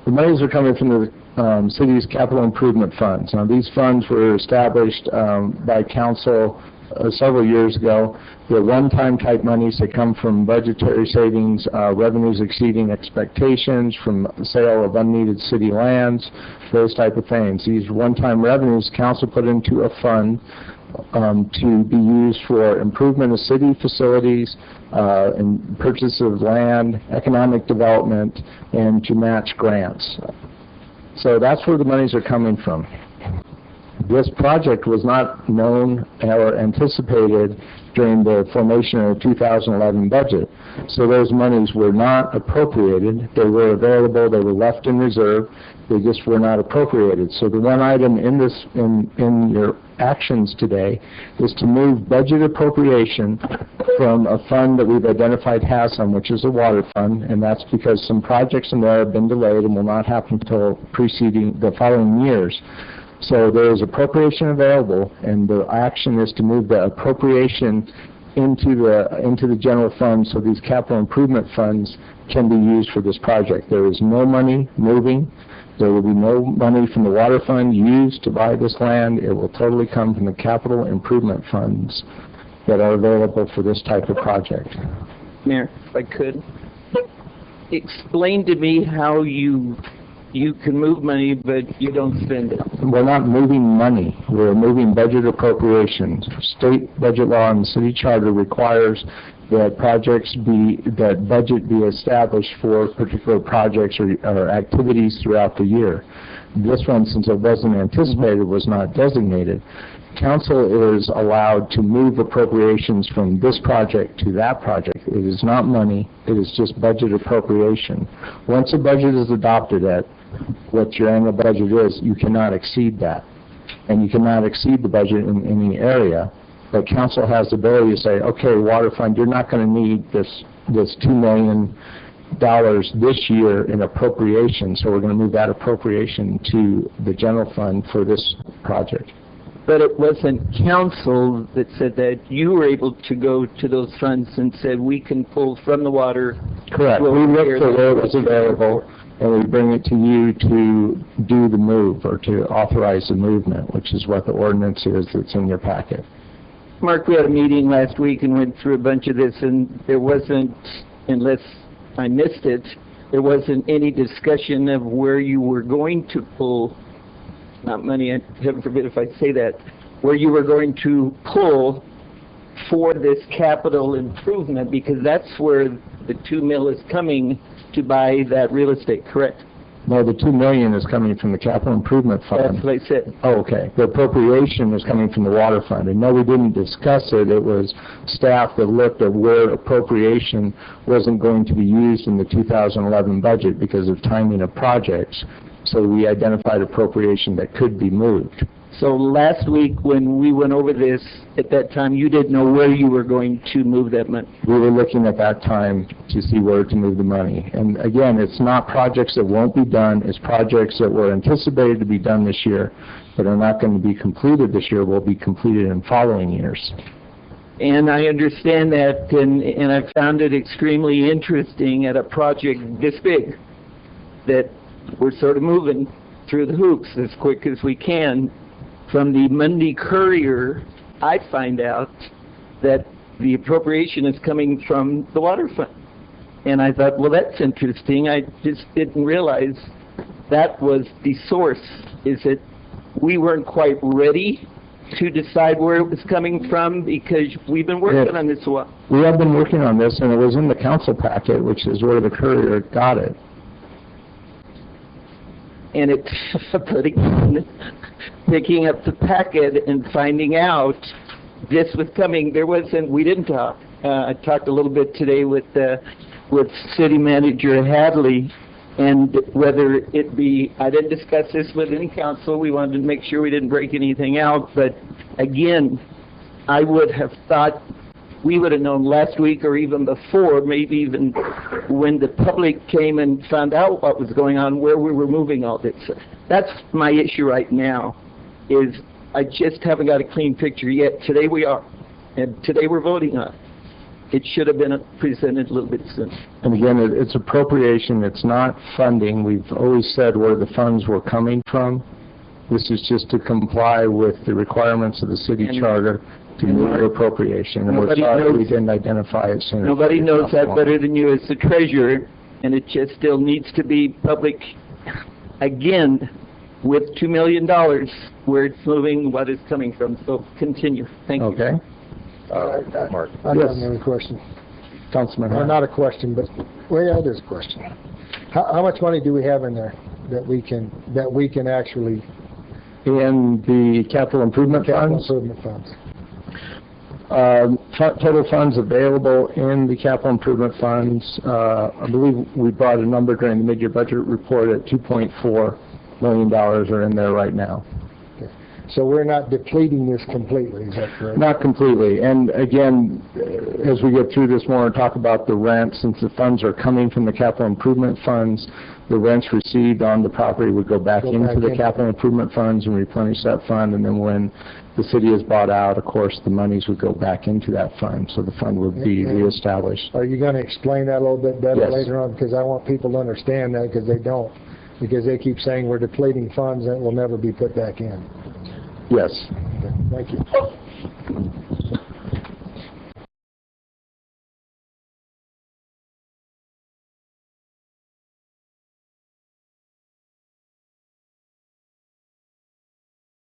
The monies are coming from the city's capital improvement funds. Now, these funds were established by council several years ago. They're one-time type monies. They come from budgetary savings, revenues exceeding expectations, from sale of unneeded city lands, those type of things. These one-time revenues, council put into a fund to be used for improvement of city facilities, and purchase of land, economic development, and to match grants. So that's where the monies are coming from. This project was not known or anticipated during the formation of the 2011 budget. So those monies were not appropriated. They were available, they were left in reserve, they just were not appropriated. So the one item in your actions today is to move budget appropriation from a fund that we've identified has some, which is a water fund, and that's because some projects in there have been delayed and will not happen until the following years. So there is appropriation available, and the action is to move the appropriation into the general fund so these capital improvement funds can be used for this project. There is no money moving. There will be no money from the water fund used to buy this land. It will totally come from the capital improvement funds that are available for this type of project. Mayor, if I could, explain to me how you can move money, but you don't spend it. We're not moving money. We're moving budget appropriations. State budget law and city charter requires that budget be established for particular projects or activities throughout the year. This one, since it wasn't anticipated, was not designated. Council is allowed to move appropriations from this project to that project. It is not money. It is just budget appropriation. Once a budget is adopted at what your annual budget is, you cannot exceed that. And you cannot exceed the budget in any area. But council has the ability to say, okay, water fund, you're not going to need this $2 million this year in appropriation, so we're going to move that appropriation to the general fund for this project. But it wasn't council that said that. You were able to go to those funds and said, we can pull from the water. Correct. We look for where it was available, and we bring it to you to do the move or to authorize the movement, which is what the ordinance is that's in your packet. Mark, we had a meeting last week and went through a bunch of this, and there wasn't, unless I missed it, there wasn't any discussion of where you were going to pull, not money, heaven forbid if I say that, where you were going to pull for this capital improvement, because that's where the $2 million is coming to buy that real estate, correct? No, the $2 million is coming from the capital improvement fund. That's what I said. Oh, okay. The appropriation is coming from the water fund. And no, we didn't discuss it. It was staff that looked at where appropriation wasn't going to be used in the 2011 budget because of timing of projects. So we identified appropriation that could be moved. So last week when we went over this, at that time you didn't know where you were going to move that money? We were looking at that time to see where to move the money. And again, it's not projects that won't be done, it's projects that were anticipated to be done this year, but are not going to be completed this year, will be completed in following years. And I understand that, and I found it extremely interesting at a project this big, that we're sort of moving through the hoops as quick as we can. From the Monday Courier, I find out that the appropriation is coming from the water fund. And I thought, well, that's interesting. I just didn't realize that was the source. Is that we weren't quite ready to decide where it was coming from because we've been working on this a while. We have been working on this, and it was in the council packet, which is where the Courier got it. And it's picking up the packet and finding out this was coming. We didn't talk. I talked a little bit today with City Manager Hadley, and whether it be, I didn't discuss this with any council. We wanted to make sure we didn't break anything out. But again, I would have thought we would have known last week or even before, maybe even when the public came and found out what was going on, where we were moving all this. That's my issue right now, is I just haven't got a clean picture yet. Today we are, and today we're voting on it. it should have been presented a little bit sooner. And again, it's appropriation, it's not funding. We've always said where the funds were coming from. This is just to comply with the requirements of the city charter to move appropriation. And we're sorry we didn't identify it sooner. Nobody knows that better than you as the treasurer, and it just still needs to be public, again, with $2 million, where it's moving, what it's coming from. So continue. Thank you. Okay. Mark. I don't have any question. Councilman Well, Hart. not a question, but, well, yeah, it is a question. How much money do we have in there that we can actually, In the capital improvement capital funds, improvement funds? total funds available in the capital improvement funds, I believe we brought a number during the mid-year budget report at $2.4 million are in there right now. So we're not depleting this completely, is that correct? Not completely. And again, as we get through this more and talk about the rent, since the funds are coming from the capital improvement funds, the rents received on the property would go back into the capital improvement funds and replenish that fund. And then when the city is bought out, of course, the monies would go back into that fund. So the fund would be reestablished. Are you going to explain that a little bit better Yes. later on? Because I want people to understand that, because they don't. Because they keep saying we're depleting funds and it will never be put back in. Yes. Okay, thank you.